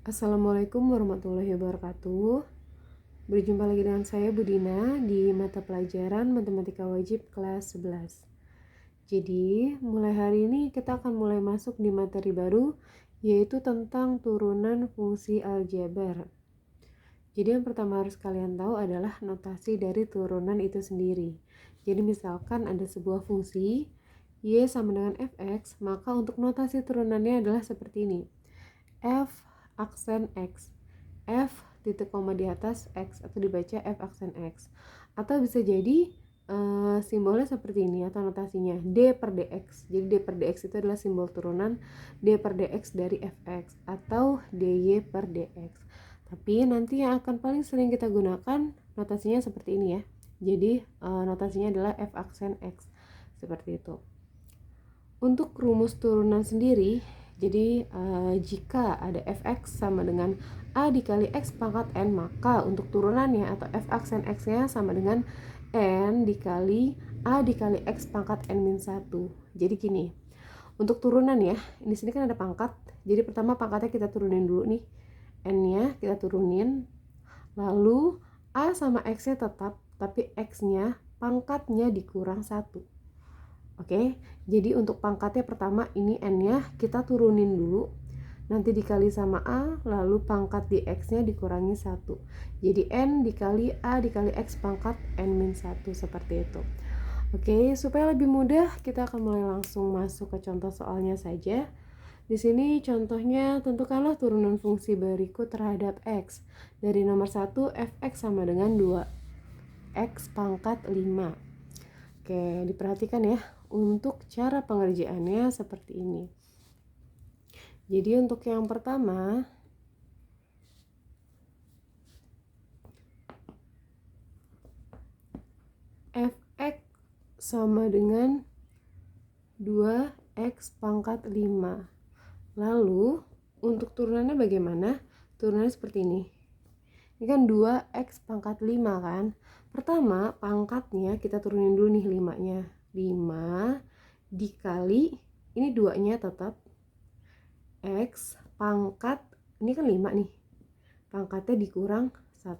Assalamualaikum warahmatullahi wabarakatuh. Berjumpa lagi dengan saya Budina di mata pelajaran Matematika Wajib kelas 11. Jadi, mulai hari ini kita akan mulai masuk di materi baru, yaitu tentang turunan fungsi aljabar. Jadi yang pertama harus kalian tahu adalah notasi dari turunan itu sendiri. Jadi misalkan ada sebuah fungsi y sama dengan fx, maka untuk notasi turunannya adalah seperti ini. F aksen x, F titik koma di atas x, atau dibaca F aksen x, atau bisa jadi simbolnya seperti ini atau notasinya d per dx. Jadi d per dx itu adalah simbol turunan d per dx dari fx atau dy per dx. Tapi nanti yang akan paling sering kita gunakan notasinya seperti ini ya. Jadi notasinya adalah f aksen x, seperti itu. Untuk rumus turunan sendiri, jadi jika ada fx sama dengan a dikali x pangkat n, maka untuk turunannya atau f aksen x-nya sama dengan n dikali a dikali x pangkat n min 1. Jadi gini, untuk turunan ya, di sini kan ada pangkat. Jadi pertama pangkatnya kita turunin dulu nih, n-nya kita turunin, lalu a sama x-nya tetap, tapi x-nya pangkatnya dikurang 1. Oke, jadi untuk pangkatnya pertama ini n-nya kita turunin dulu, nanti dikali sama a, lalu pangkat di x-nya dikurangi 1. Jadi n dikali a dikali x pangkat n min 1, seperti itu. Oke, supaya lebih mudah kita akan mulai langsung masuk ke contoh soalnya saja. Di sini contohnya tentukanlah turunan fungsi berikut terhadap x. Dari nomor 1 fx sama dengan 2x pangkat 5. Oke, diperhatikan ya, untuk cara pengerjaannya seperti ini. Jadi untuk yang pertama, fx sama dengan 2x pangkat 5. Lalu untuk turunannya bagaimana? Turunannya seperti ini. Ini kan 2x pangkat 5 kan. Pertama pangkatnya kita turunin dulu nih 5-nya. 5 dikali, ini 2-nya tetap, x pangkat, ini kan 5 nih, pangkatnya dikurang 1.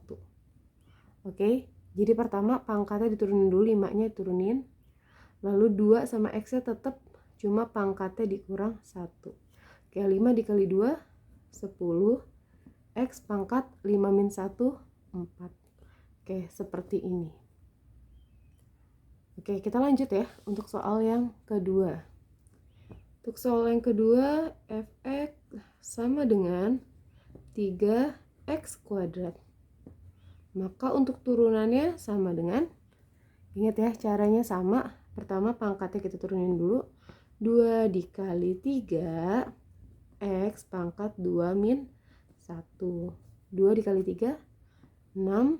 Oke, jadi pertama pangkatnya diturunin dulu, 5-nya diturunin, lalu 2 sama x-nya tetap, cuma pangkatnya dikurang 1. Oke, 5 dikali 2 10, x pangkat 5 min 1 4. Oke, seperti ini. Oke, kita lanjut ya untuk soal yang kedua. Untuk soal yang kedua, fx sama dengan 3x kuadrat. Maka untuk turunannya sama dengan, ingat ya caranya sama. Pertama pangkatnya kita turunin dulu, 2 dikali 3 x pangkat 2 min 1. 2 dikali 3 6,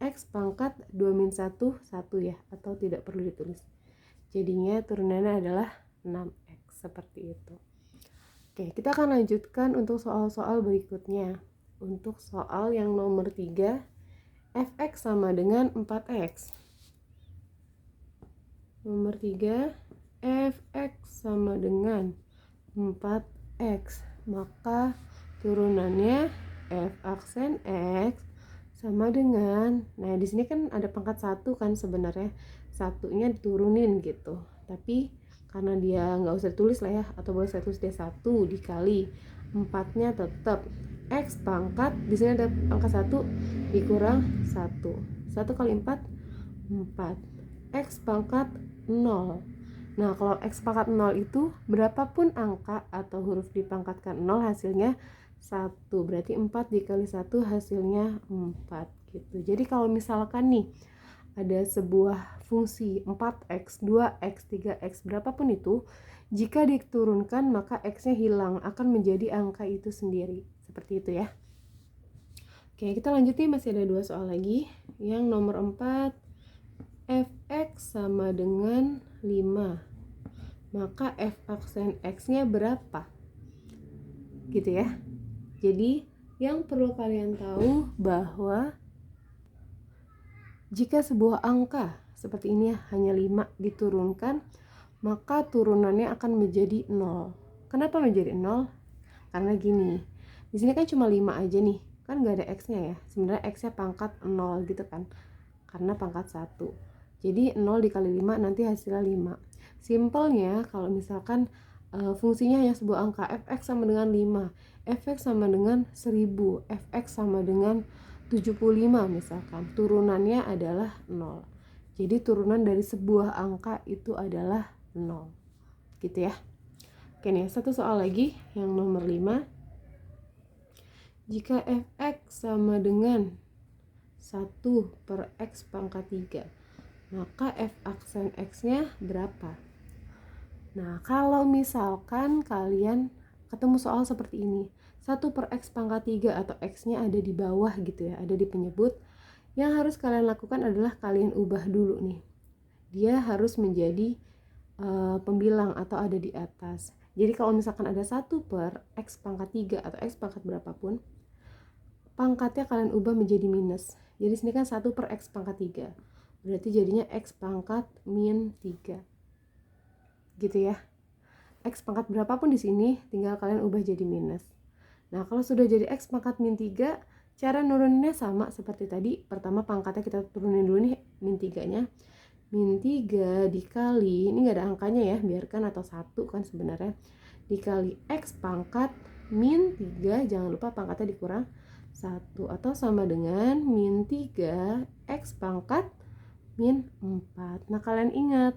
x pangkat 2 min 1 1 ya, atau tidak perlu ditulis. Jadinya turunannya adalah 6x, seperti itu. Oke, kita akan lanjutkan untuk soal-soal berikutnya. Untuk soal yang nomor 3, fx sama dengan 4x. Nomor 3, fx sama dengan 4x. Maka turunannya f aksen x sama dengan, nah di sini kan ada pangkat 1 kan sebenarnya, satunya diturunin gitu. Tapi karena dia nggak usah ditulis lah ya, atau boleh saya tulis dia 1 dikali 4-nya tetap x pangkat, di sini ada angka 1 dikurang 1. 1 kali 4 4, x pangkat 0. Nah, kalau x pangkat 0 itu berapapun angka atau huruf dipangkatkan 0 hasilnya 1. Berarti 4 dikali 1 hasilnya 4 gitu. Jadi kalau misalkan nih ada sebuah fungsi 4x, 2x, 3x, berapapun itu, jika diturunkan maka x-nya hilang, akan menjadi angka itu sendiri. Seperti itu ya. Oke, kita lanjut nih, masih ada 2 soal lagi. Yang nomor 4, fx sama dengan 5. Maka f aksen x-nya berapa? Gitu ya. Jadi yang perlu kalian tahu bahwa jika sebuah angka seperti ini hanya 5 diturunkan, maka turunannya akan menjadi 0. Kenapa menjadi 0? Karena gini, Di sini kan cuma 5 aja nih, kan nggak ada x-nya ya. Sebenarnya x-nya pangkat 0 gitu kan, karena pangkat 1. Jadi 0 dikali 5 nanti hasilnya 5. Simpelnya kalau misalkan fungsinya hanya sebuah angka, fx sama dengan 5, fx sama dengan 1000, fx sama dengan 75 misalkan, turunannya adalah 0. Jadi turunan dari sebuah angka itu adalah 0. Gitu ya. Oke nih, satu soal lagi yang nomor 5. Jika fx sama dengan 1 per x pangkat 3, maka f aksen x-nya berapa? Nah, kalau misalkan kalian ketemu soal seperti ini, 1 per x pangkat 3 atau x-nya ada di bawah gitu ya, ada di penyebut, yang harus kalian lakukan adalah kalian ubah dulu nih. Dia harus menjadi pembilang atau ada di atas. Jadi kalau misalkan ada 1 per x pangkat 3 atau x pangkat berapapun, pangkatnya kalian ubah menjadi minus. Jadi sini kan 1 per x pangkat 3. Berarti jadinya x pangkat min 3. Gitu ya. X pangkat berapapun di sini tinggal kalian ubah jadi minus. Nah, kalau sudah jadi x pangkat min 3, cara nuruninnya sama seperti tadi. Pertama pangkatnya kita turunin dulu nih, min 3-nya. Min 3 dikali, ini nggak ada angkanya ya, biarkan atau 1 kan sebenarnya, dikali x pangkat min 3, jangan lupa pangkatnya dikurang 1, atau sama dengan min 3 x pangkat min 4. Nah, kalian ingat,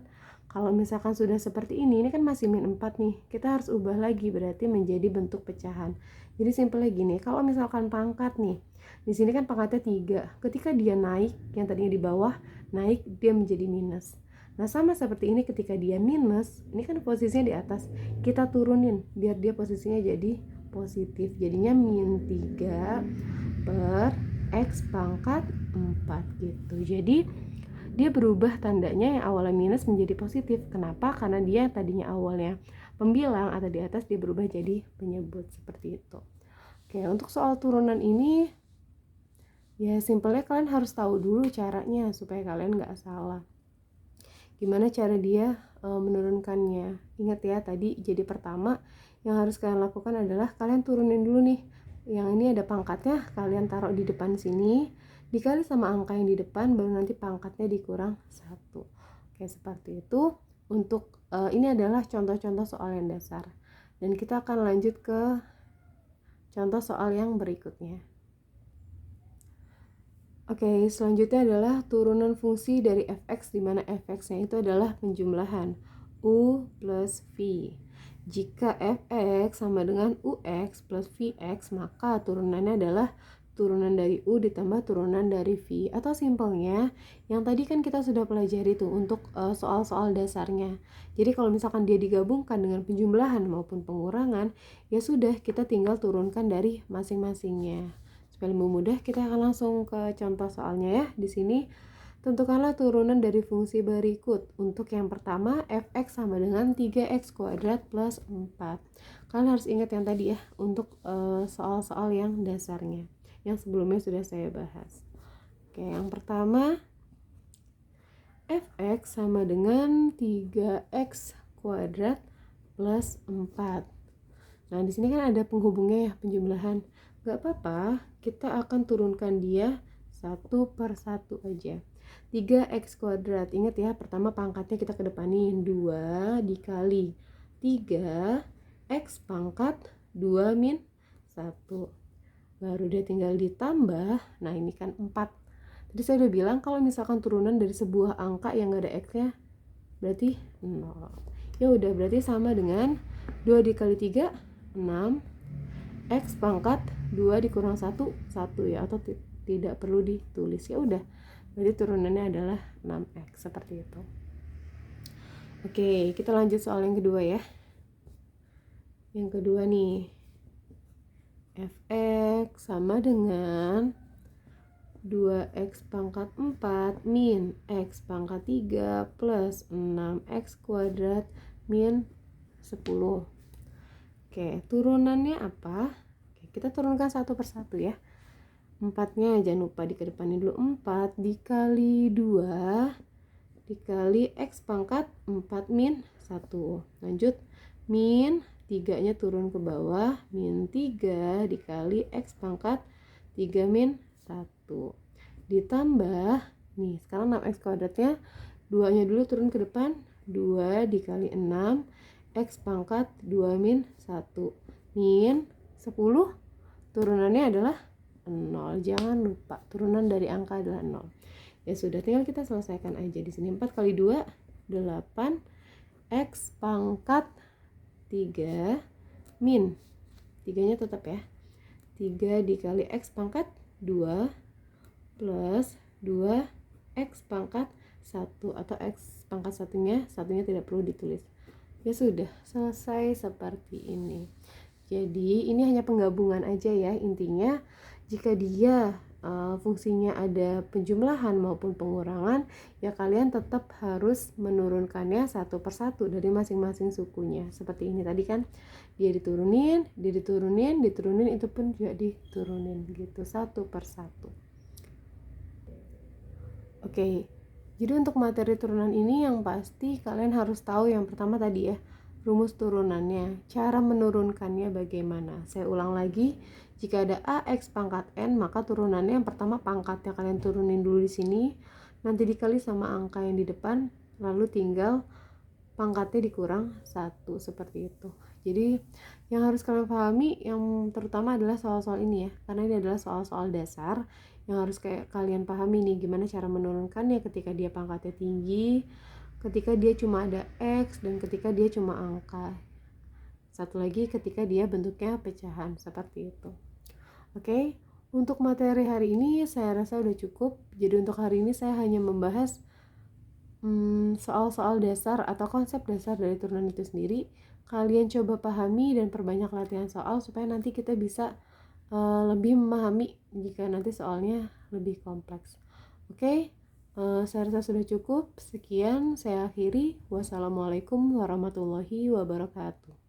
kalau misalkan sudah seperti ini kan masih min 4 nih, kita harus ubah lagi, berarti menjadi bentuk pecahan. Jadi simpelnya gini, kalau misalkan pangkat nih, di sini kan pangkatnya 3, ketika dia naik, yang tadinya di bawah, naik dia menjadi minus. Nah, sama seperti ini, ketika dia minus, ini kan posisinya di atas, kita turunin biar dia posisinya jadi positif. Jadinya min 3 per x pangkat 4 gitu. Jadi dia berubah tandanya yang awalnya minus menjadi positif. Kenapa? Karena dia tadinya awalnya pembilang atau di atas, dia berubah jadi penyebut seperti itu. Oke, untuk soal turunan ini ya simpelnya kalian harus tahu dulu caranya supaya kalian nggak salah. Gimana cara dia menurunkannya? Ingat ya, tadi jadi pertama yang harus kalian lakukan adalah kalian turunin dulu nih. Yang ini ada pangkatnya, kalian taruh di depan sini, dikali sama angka yang di depan, baru nanti pangkatnya dikurang 1. Oke, seperti itu. Untuk ini adalah contoh-contoh soal yang dasar. Dan kita akan lanjut ke contoh soal yang berikutnya. Oke, selanjutnya adalah turunan fungsi dari fx, di mana fx-nya itu adalah penjumlahan u plus v. Jika fx sama dengan ux plus vx, maka turunannya adalah turunan dari u ditambah turunan dari v. Atau simpelnya, yang tadi kan kita sudah pelajari tuh untuk soal-soal dasarnya. Jadi kalau misalkan dia digabungkan dengan penjumlahan maupun pengurangan, ya sudah, kita tinggal turunkan dari masing-masingnya. Supaya lebih mudah, kita akan langsung ke contoh soalnya ya. Di sini tentukanlah turunan dari fungsi berikut. Untuk yang pertama, fx sama dengan 3x kuadrat plus 4. Kalian harus ingat yang tadi ya, untuk soal-soal yang dasarnya, yang sebelumnya sudah saya bahas. Oke, yang pertama, fx sama dengan 3x kuadrat plus 4. Nah, di sini kan ada penghubungnya ya, penjumlahan. Gak apa-apa, kita akan turunkan dia 1 per 1 aja. 3x kuadrat, ingat ya, pertama pangkatnya kita kedepanin, 2 dikali 3x pangkat 2 min 1. Baru dia tinggal ditambah, nah ini kan 4. Tadi saya udah bilang kalau misalkan turunan dari sebuah angka yang gak ada x-nya, berarti 0. Ya udah, berarti sama dengan 2 dikali 3, 6. X pangkat 2 dikurang 1, 1 ya, atau tidak perlu ditulis. Ya udah, berarti turunannya adalah 6x, seperti itu. Oke, kita lanjut soal yang kedua ya. Yang kedua nih, fx sama dengan 2x pangkat 4 min x pangkat 3 plus 6x kuadrat min 10. Oke, turunannya apa? Oke, kita turunkan satu persatu ya. 4-nya jangan lupa dikedepanin dulu. 4 dikali 2 dikali x pangkat 4 min 1. Lanjut, min 3-nya turun ke bawah, min 3 dikali X pangkat 3 min 1. Ditambah, nih sekarang 6X kuadratnya, 2-nya dulu turun ke depan, 2 dikali 6, X pangkat 2 min 1. Min 10, turunannya adalah 0. Jangan lupa, turunan dari angka adalah 0. Ya sudah, tinggal kita selesaikan aja. Di sini 4 kali 2, 8. X pangkat 3 min 3-nya tetap ya, 3 dikali X pangkat 2 plus 2 X pangkat 1, atau X pangkat satunya tidak perlu ditulis. Ya sudah, selesai seperti ini. Jadi ini hanya penggabungan aja ya. Intinya jika dia fungsinya ada penjumlahan maupun pengurangan, ya kalian tetap harus menurunkannya satu persatu dari masing-masing sukunya. Seperti ini tadi kan, dia diturunin, diturunin, itu pun juga diturunin gitu satu persatu. Oke, jadi untuk materi turunan ini yang pasti kalian harus tahu yang pertama tadi ya, rumus turunannya, cara menurunkannya bagaimana. Saya ulang lagi, jika ada AX pangkat N, maka turunannya yang pertama pangkatnya kalian turunin dulu di sini, nanti dikali sama angka yang di depan, lalu tinggal pangkatnya dikurang 1, seperti itu. Jadi yang harus kalian pahami yang terutama adalah soal-soal ini ya, karena ini adalah soal-soal dasar yang harus kayak kalian pahami nih, gimana cara menurunkannya ketika dia pangkatnya tinggi, ketika dia cuma ada X, dan ketika dia cuma angka. Satu lagi ketika dia bentuknya pecahan, seperti itu. Oke, untuk materi hari ini saya rasa udah cukup. Jadi untuk hari ini saya hanya membahas soal-soal dasar atau konsep dasar dari turunan itu sendiri. Kalian coba pahami dan perbanyak latihan soal supaya nanti kita bisa lebih memahami jika nanti soalnya lebih kompleks. Oke, saya rasa sudah cukup. Sekian, saya akhiri. Wassalamualaikum warahmatullahi wabarakatuh.